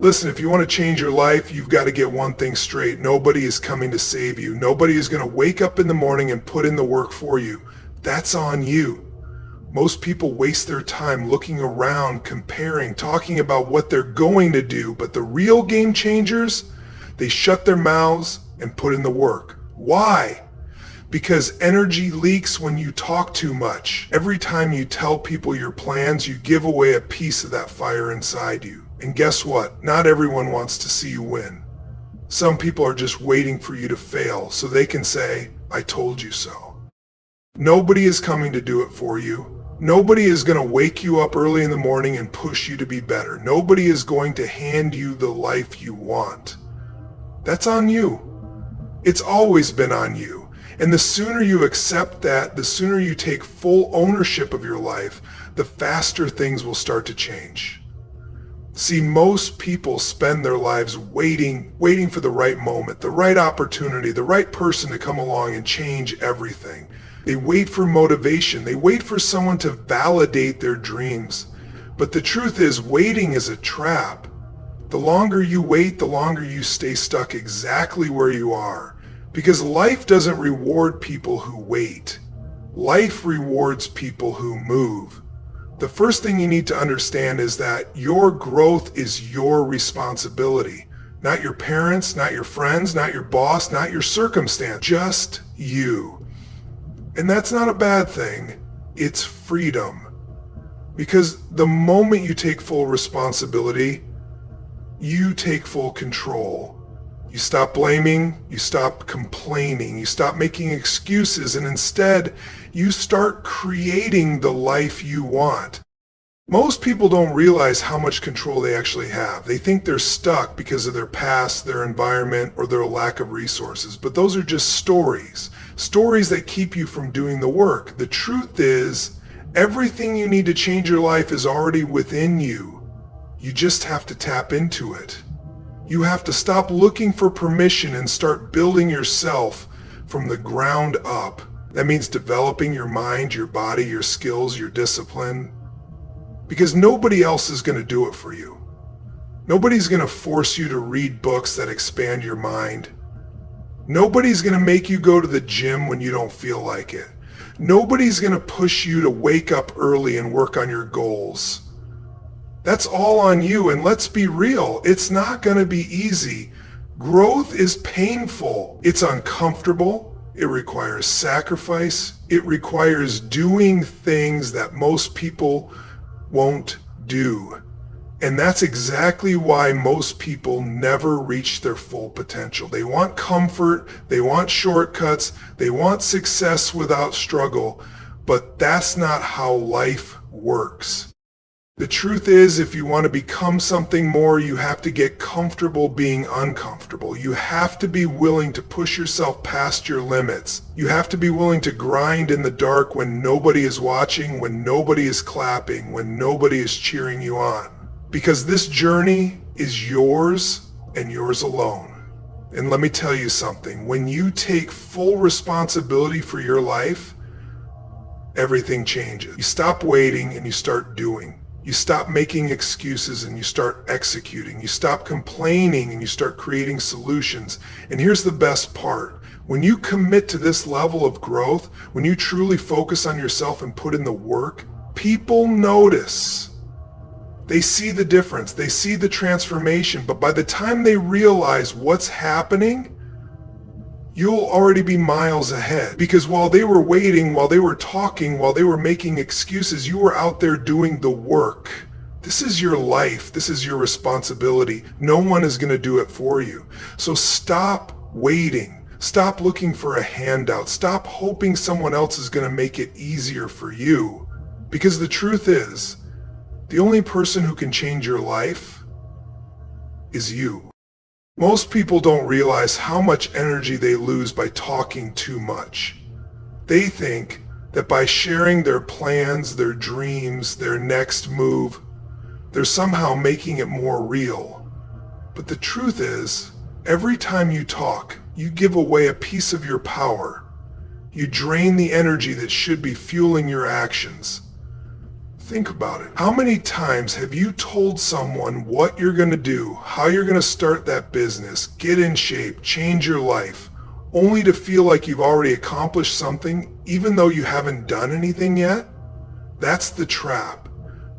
Listen, if you want to change your life, you've got to get one thing straight. Nobody is coming to save you. Nobody is going to wake up in the morning and put in the work for you. That's on you. Most people waste their time looking around, comparing, talking about what they're going to do, but the real game changers, they shut their mouths and put in the work. Why? Because energy leaks when you talk too much. Every time you tell people your plans, you give away a piece of that fire inside you. And guess what? Not everyone wants to see you win. Some people are just waiting for you to fail so they can say, I told you so. Nobody is coming to do it for you. Nobody is going to wake you up early in the morning and push you to be better. Nobody is going to hand you the life you want. That's on you. It's always been on you. And the sooner you accept that, the sooner you take full ownership of your life, the faster things will start to change. See, most people spend their lives waiting for the right moment, the right opportunity, the right person to come along and change everything. They wait for motivation. They wait for someone to validate their dreams. But the truth is, waiting is a trap. The longer you wait, the longer you stay stuck exactly where you are. Because life doesn't reward people who wait. Life rewards people who move. The first thing you need to understand is that your growth is your responsibility. Not your parents, not your friends, not your boss, not your circumstance, just you. And that's not a bad thing. It's freedom. Because the moment you take full responsibility, you take full control. You stop blaming, you stop complaining, you stop making excuses, and instead, you start creating the life you want. Most people don't realize how much control they actually have. They think they're stuck because of their past, their environment, or their lack of resources. But those are just stories. Stories that keep you from doing the work. The truth is, everything you need to change your life is already within you. You just have to tap into it. You have to stop looking for permission and start building yourself from the ground up. That means developing your mind, your body, your skills, your discipline. Because nobody else is going to do it for you. Nobody's going to force you to read books that expand your mind. Nobody's going to make you go to the gym when you don't feel like it. Nobody's going to push you to wake up early and work on your goals. That's all on you, and let's be real, it's not going to be easy. Growth is painful. It's uncomfortable. It requires sacrifice. It requires doing things that most people won't do. And that's exactly why most people never reach their full potential. They want comfort, they want shortcuts, they want success without struggle, but that's not how life works. The truth is, if you want to become something more, you have to get comfortable being uncomfortable. You have to be willing to push yourself past your limits. You have to be willing to grind in the dark when nobody is watching, when nobody is clapping, when nobody is cheering you on. Because this journey is yours and yours alone. And let me tell you something, when you take full responsibility for your life, everything changes. You stop waiting and you start doing. You stop making excuses and you start executing. You stop complaining and you start creating solutions. And here's the best part. When you commit to this level of growth, when you truly focus on yourself and put in the work, people notice. They see the difference. They see the transformation. But by the time they realize what's happening, you'll already be miles ahead. Because while they were waiting, while they were talking, while they were making excuses, you were out there doing the work. This is your life. This is your responsibility. No one is going to do it for you. So stop waiting. Stop looking for a handout. Stop hoping someone else is going to make it easier for you. Because the truth is, the only person who can change your life is you. Most people don't realize how much energy they lose by talking too much. They think that by sharing their plans, their dreams, their next move, they're somehow making it more real. But the truth is, every time you talk, you give away a piece of your power. You drain the energy that should be fueling your actions. Think about it. How many times have you told someone what you're going to do, how you're going to start that business, get in shape, change your life, only to feel like you've already accomplished something even though you haven't done anything yet? That's the trap.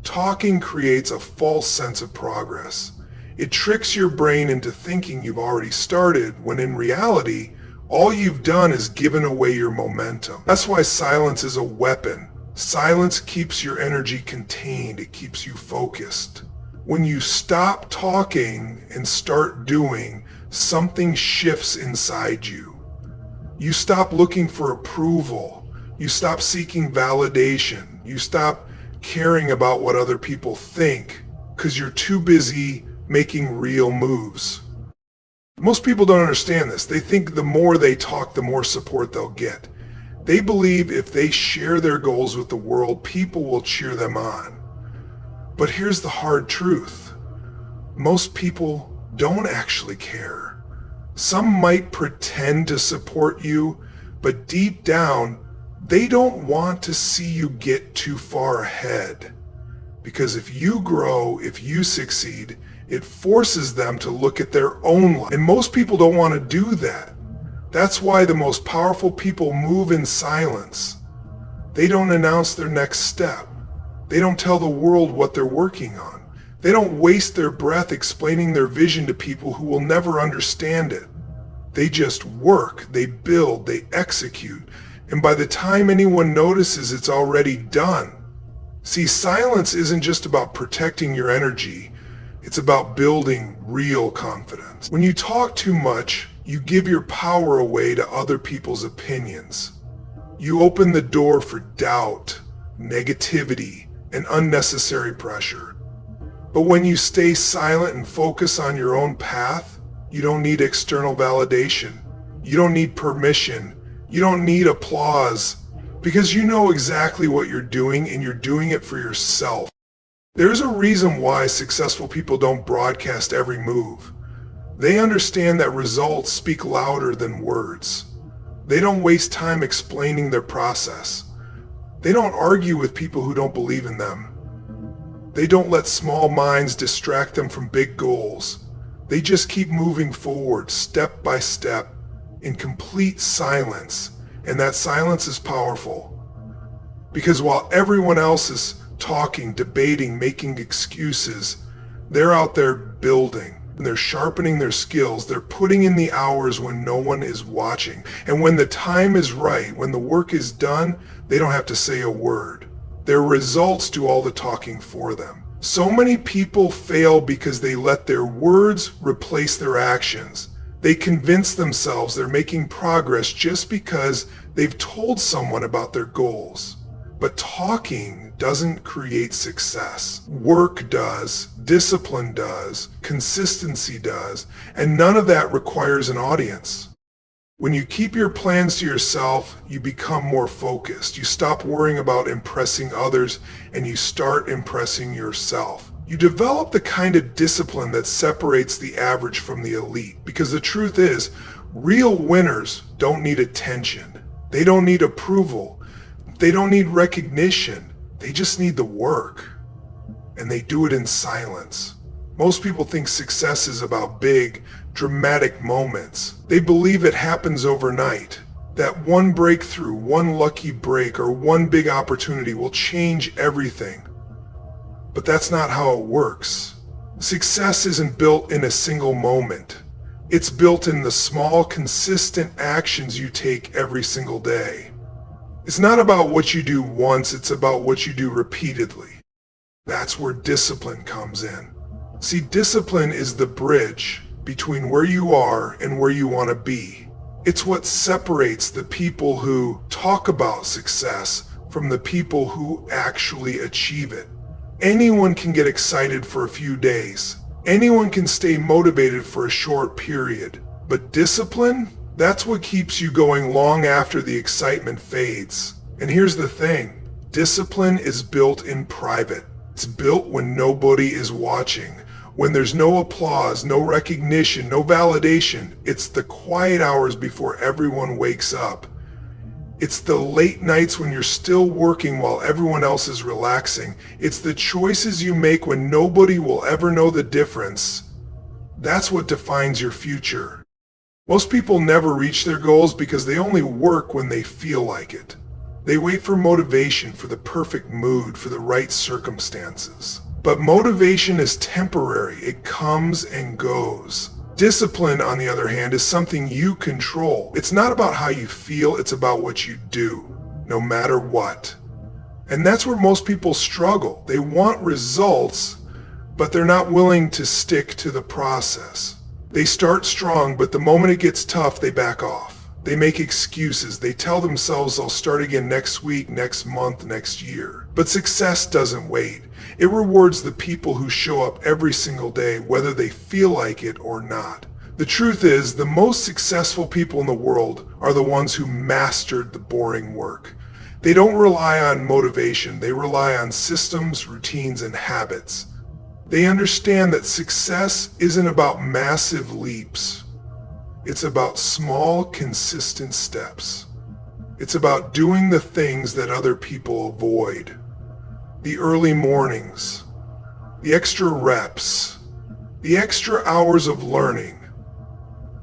Talking creates a false sense of progress. It tricks your brain into thinking you've already started, when in reality, all you've done is given away your momentum. That's why silence is a weapon. Silence keeps your energy contained. It keeps you focused. When you stop talking and start doing, something shifts inside you. You stop looking for approval. You stop seeking validation. You stop caring about what other people think because you're too busy making real moves. Most people don't understand this. They think the more they talk, the more support they'll get. They believe if they share their goals with the world, people will cheer them on. But here's the hard truth. Most people don't actually care. Some might pretend to support you, but deep down, they don't want to see you get too far ahead. Because if you grow, if you succeed, it forces them to look at their own life. And most people don't want to do that. That's why the most powerful people move in silence. They don't announce their next step. They don't tell the world what they're working on. They don't waste their breath explaining their vision to people who will never understand it. They just work, they build, they execute, and by the time anyone notices, it's already done. See, silence isn't just about protecting your energy. It's about building real confidence. When you talk too much, you give your power away to other people's opinions. You open the door for doubt, negativity, and unnecessary pressure. But when you stay silent and focus on your own path, you don't need external validation. You don't need permission. You don't need applause, because you know exactly what you're doing and you're doing it for yourself. There's a reason why successful people don't broadcast every move. They understand that results speak louder than words. They don't waste time explaining their process. They don't argue with people who don't believe in them. They don't let small minds distract them from big goals. They just keep moving forward, step by step, in complete silence. And that silence is powerful. Because while everyone else is talking, debating, making excuses, they're out there building. And they're sharpening their skills. They're putting in the hours when no one is watching. And when the time is right, when the work is done, they don't have to say a word. Their results do all the talking for them. So many people fail because they let their words replace their actions. They convince themselves they're making progress just because they've told someone about their goals. But talking doesn't create success. Work does, discipline does, consistency does, and none of that requires an audience. When you keep your plans to yourself, you become more focused. You stop worrying about impressing others and you start impressing yourself. You develop the kind of discipline that separates the average from the elite, because the truth is, real winners don't need attention. They don't need approval. They don't need recognition. They just need the work. And they do it in silence. Most people think success is about big, dramatic moments. They believe it happens overnight. That one breakthrough, one lucky break, or one big opportunity will change everything. But that's not how it works. Success isn't built in a single moment. It's built in the small, consistent actions you take every single day. It's not about what you do once, it's about what you do repeatedly. That's where discipline comes in. See, discipline is the bridge between where you are and where you want to be. It's what separates the people who talk about success from the people who actually achieve it. Anyone can get excited for a few days. Anyone can stay motivated for a short period. But discipline? That's what keeps you going long after the excitement fades. And here's the thing. Discipline is built in private. It's built when nobody is watching. When there's no applause, no recognition, no validation. It's the quiet hours before everyone wakes up. It's the late nights when you're still working while everyone else is relaxing. It's the choices you make when nobody will ever know the difference. That's what defines your future. Most people never reach their goals because they only work when they feel like it. They wait for motivation, for the perfect mood, for the right circumstances. But motivation is temporary. It comes and goes. Discipline, on the other hand, is something you control. It's not about how you feel, it's about what you do, no matter what. And that's where most people struggle. They want results, but they're not willing to stick to the process. They start strong, but the moment it gets tough, they back off. They make excuses. They tell themselves they'll start again next week, next month, next year. But success doesn't wait. It rewards the people who show up every single day, whether they feel like it or not. The truth is, the most successful people in the world are the ones who mastered the boring work. They don't rely on motivation. They rely on systems, routines, and habits. They understand that success isn't about massive leaps. It's about small, consistent steps. It's about doing the things that other people avoid. The early mornings, the extra reps, the extra hours of learning,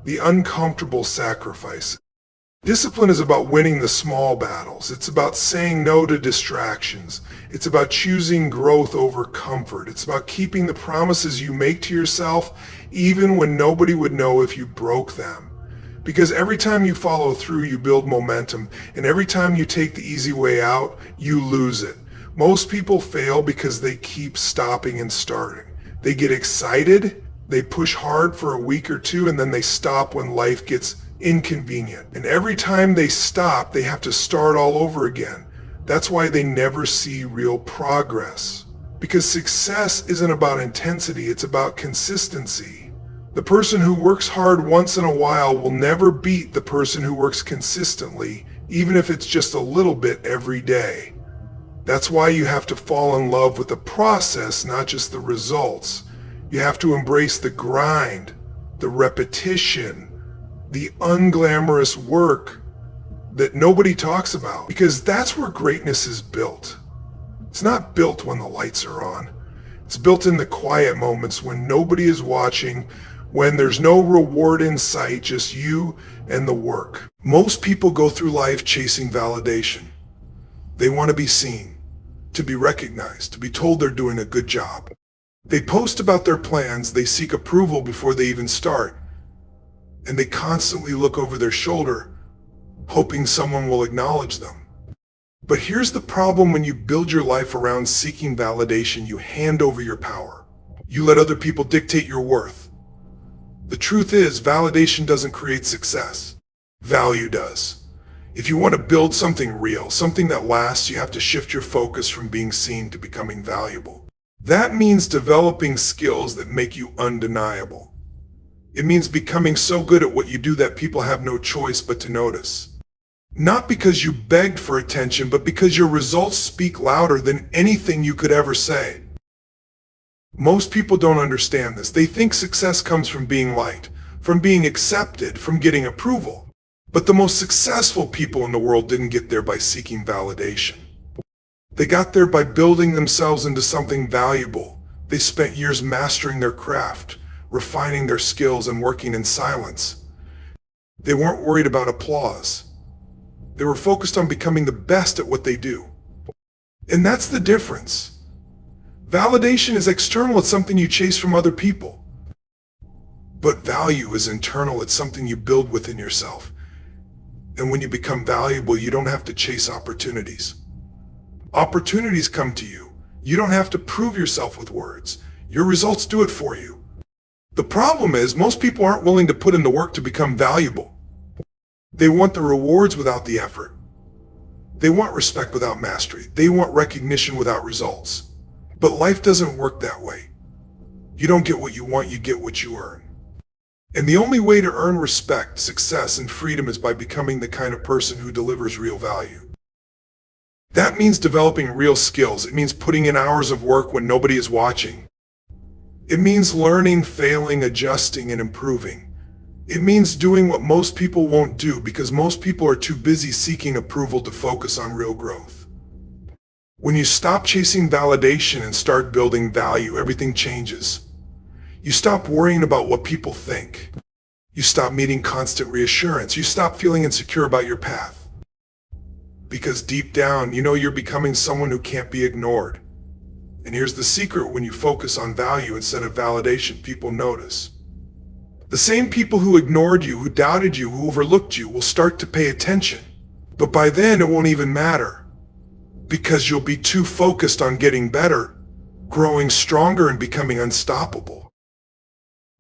the uncomfortable sacrifices. Discipline is about winning the small battles. It's about saying no to distractions. It's about choosing growth over comfort. It's about keeping the promises you make to yourself even when nobody would know if you broke them. Because every time you follow through, you build momentum, and every time you take the easy way out, you lose it. Most people fail because they keep stopping and starting. They get excited, they push hard for a week or two, and then they stop when life gets inconvenient. And every time they stop, they have to start all over again. That's why they never see real progress. Because success isn't about intensity, it's about consistency. The person who works hard once in a while will never beat the person who works consistently, even if it's just a little bit every day. That's why you have to fall in love with the process, not just the results. You have to embrace the grind, the repetition, the unglamorous work that nobody talks about, because that's where greatness is built. It's not built when the lights are on. It's built in the quiet moments when nobody is watching, when there's no reward in sight, just you and the work. Most people go through life chasing validation. They want to be seen, to be recognized, to be told they're doing a good job. They post about their plans, they seek approval before they even start, and they constantly look over their shoulder, hoping someone will acknowledge them. But here's the problem: when you build your life around seeking validation, you hand over your power. You let other people dictate your worth. The truth is, validation doesn't create success. Value does. If you want to build something real, something that lasts, you have to shift your focus from being seen to becoming valuable. That means developing skills that make you undeniable. It means becoming so good at what you do that people have no choice but to notice. Not because you begged for attention, but because your results speak louder than anything you could ever say. Most people don't understand this. They think success comes from being liked, from being accepted, from getting approval. But the most successful people in the world didn't get there by seeking validation. They got there by building themselves into something valuable. They spent years mastering their craft, refining their skills, and working in silence. They weren't worried about applause. They were focused on becoming the best at what they do. And that's the difference. Validation is external, it's something you chase from other people. But value is internal, it's something you build within yourself. And when you become valuable, you don't have to chase opportunities. Opportunities come to you. You don't have to prove yourself with words. Your results do it for you. The problem is, most people aren't willing to put in the work to become valuable. They want the rewards without the effort. They want respect without mastery. They want recognition without results. But life doesn't work that way. You don't get what you want, you get what you earn. And the only way to earn respect, success, and freedom is by becoming the kind of person who delivers real value. That means developing real skills. It means putting in hours of work when nobody is watching. It means learning, failing, adjusting, and improving. It means doing what most people won't do because most people are too busy seeking approval to focus on real growth. When you stop chasing validation and start building value, everything changes. You stop worrying about what people think. You stop needing constant reassurance. You stop feeling insecure about your path. Because deep down, you know you're becoming someone who can't be ignored. And here's the secret: when you focus on value instead of validation, people notice. The same people who ignored you, who doubted you, who overlooked you will start to pay attention. But by then it won't even matter, because you'll be too focused on getting better, growing stronger, and becoming unstoppable.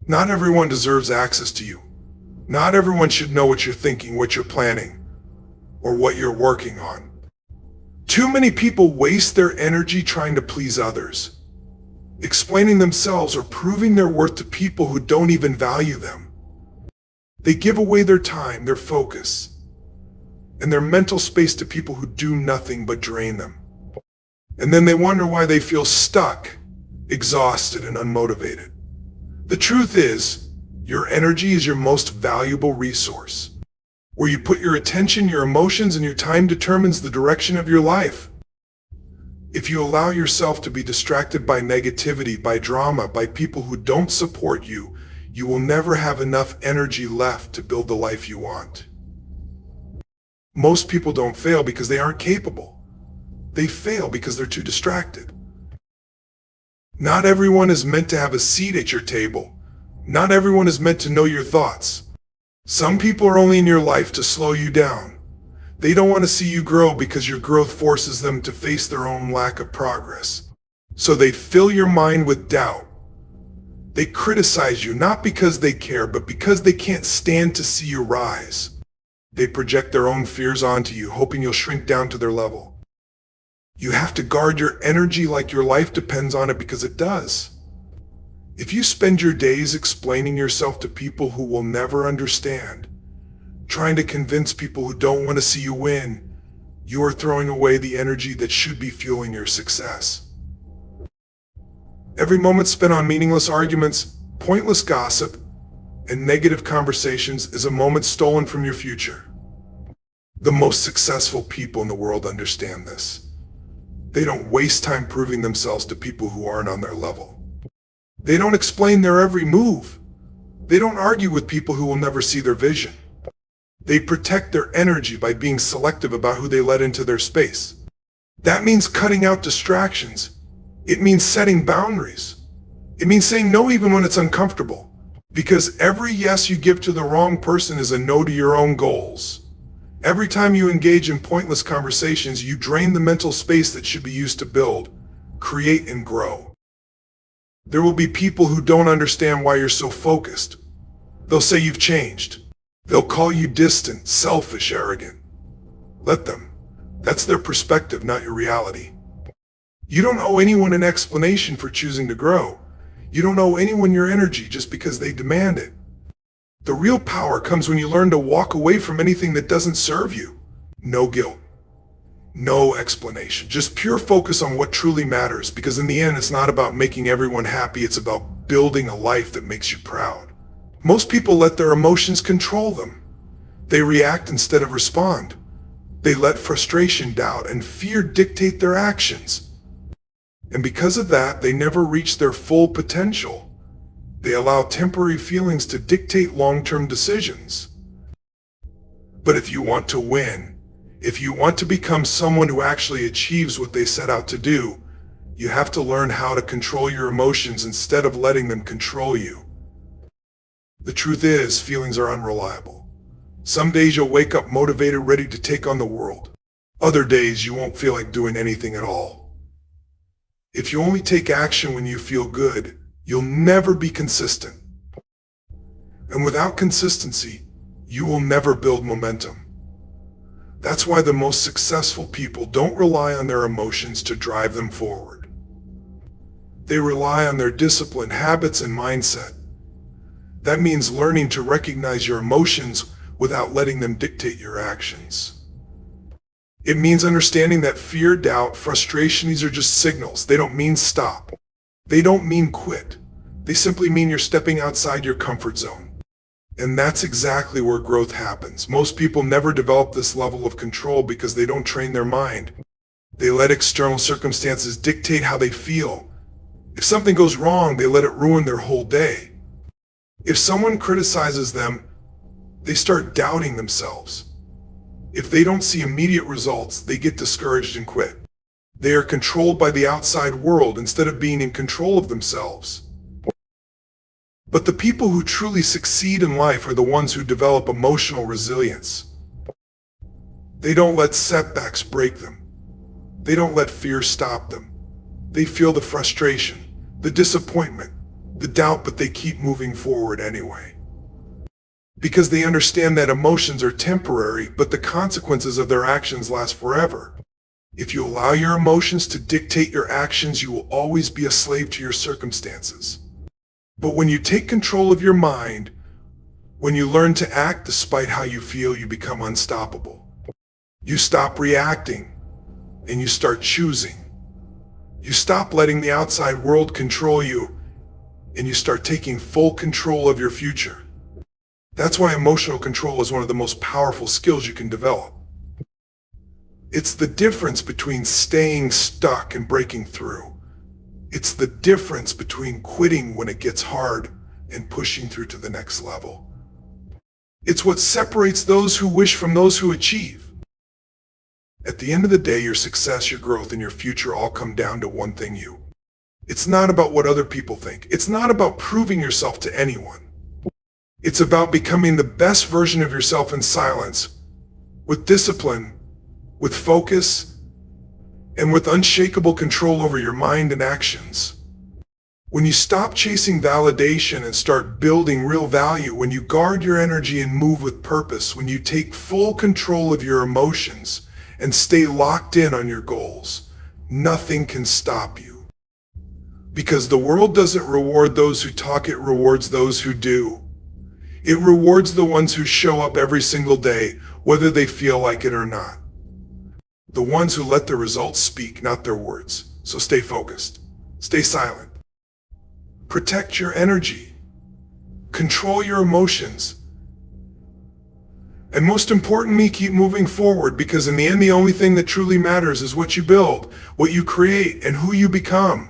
Not everyone deserves access to you. Not everyone should know what you're thinking, what you're planning, or what you're working on. Too many people waste their energy trying to please others, explaining themselves or proving their worth to people who don't even value them. They give away their time, their focus, and their mental space to people who do nothing but drain them. And then they wonder why they feel stuck, exhausted, and unmotivated. The truth is, your energy is your most valuable resource. Where you put your attention, your emotions, and your time determines the direction of your life. If you allow yourself to be distracted by negativity, by drama, by people who don't support you, you will never have enough energy left to build the life you want. Most people don't fail because they aren't capable. They fail because they're too distracted. Not everyone is meant to have a seat at your table. Not everyone is meant to know your thoughts. Some people are only in your life to slow you down. They don't want to see you grow because your growth forces them to face their own lack of progress. So they fill your mind with doubt. They criticize you not because they care, but because they can't stand to see you rise. They project their own fears onto you, hoping you'll shrink down to their level. You have to guard your energy like your life depends on it, because it does. If you spend your days explaining yourself to people who will never understand, trying to convince people who don't want to see you win, you are throwing away the energy that should be fueling your success. Every moment spent on meaningless arguments, pointless gossip, and negative conversations is a moment stolen from your future. The most successful people in the world understand this. They don't waste time proving themselves to people who aren't on their level. They don't explain their every move. They don't argue with people who will never see their vision. They protect their energy by being selective about who they let into their space. That means cutting out distractions. It means setting boundaries. It means saying no even when it's uncomfortable. Because every yes you give to the wrong person is a no to your own goals. Every time you engage in pointless conversations, you drain the mental space that should be used to build, create, and grow. There will be people who don't understand why you're so focused. They'll say you've changed. They'll call you distant, selfish, arrogant. Let them. That's their perspective, not your reality. You don't owe anyone an explanation for choosing to grow. You don't owe anyone your energy just because they demand it. The real power comes when you learn to walk away from anything that doesn't serve you. No guilt. No explanation. Just pure focus on what truly matters, because in the end, it's not about making everyone happy. It's about building a life that makes you proud. Most people let their emotions control them. They react instead of respond. They let frustration, doubt, and fear dictate their actions. And because of that, they never reach their full potential. They allow temporary feelings to dictate long-term decisions. But if you want to win, if you want to become someone who actually achieves what they set out to do, you have to learn how to control your emotions instead of letting them control you. The truth is, feelings are unreliable. Some days you'll wake up motivated, ready to take on the world. Other days you won't feel like doing anything at all. If you only take action when you feel good, you'll never be consistent. And without consistency, you will never build momentum. That's why the most successful people don't rely on their emotions to drive them forward. They rely on their discipline, habits, and mindset. That means learning to recognize your emotions without letting them dictate your actions. It means understanding that fear, doubt, frustration, these are just signals. They don't mean stop. They don't mean quit. They simply mean you're stepping outside your comfort zone. And that's exactly where growth happens. Most people never develop this level of control because they don't train their mind. They let external circumstances dictate how they feel. If something goes wrong, they let it ruin their whole day. If someone criticizes them, they start doubting themselves. If they don't see immediate results, they get discouraged and quit. They are controlled by the outside world instead of being in control of themselves. But the people who truly succeed in life are the ones who develop emotional resilience. They don't let setbacks break them. They don't let fear stop them. They feel the frustration, the disappointment, the doubt, but they keep moving forward anyway. Because they understand that emotions are temporary, but the consequences of their actions last forever. If you allow your emotions to dictate your actions, you will always be a slave to your circumstances. But when you take control of your mind, when you learn to act despite how you feel, you become unstoppable. You stop reacting, and you start choosing. You stop letting the outside world control you, and you start taking full control of your future. That's why emotional control is one of the most powerful skills you can develop. It's the difference between staying stuck and breaking through. It's the difference between quitting when it gets hard and pushing through to the next level. It's what separates those who wish from those who achieve. At the end of the day, your success, your growth, and your future all come down to one thing: you. It's not about what other people think. It's not about proving yourself to anyone. It's about becoming the best version of yourself in silence, with discipline, with focus, and with unshakable control over your mind and actions. When you stop chasing validation and start building real value, when you guard your energy and move with purpose, when you take full control of your emotions and stay locked in on your goals, nothing can stop you. Because the world doesn't reward those who talk, it rewards those who do. It rewards the ones who show up every single day, whether they feel like it or not. The ones who let their results speak, not their words. So stay focused. Stay silent. Protect your energy. Control your emotions. And most importantly, keep moving forward, because in the end, the only thing that truly matters is what you build, what you create, and who you become.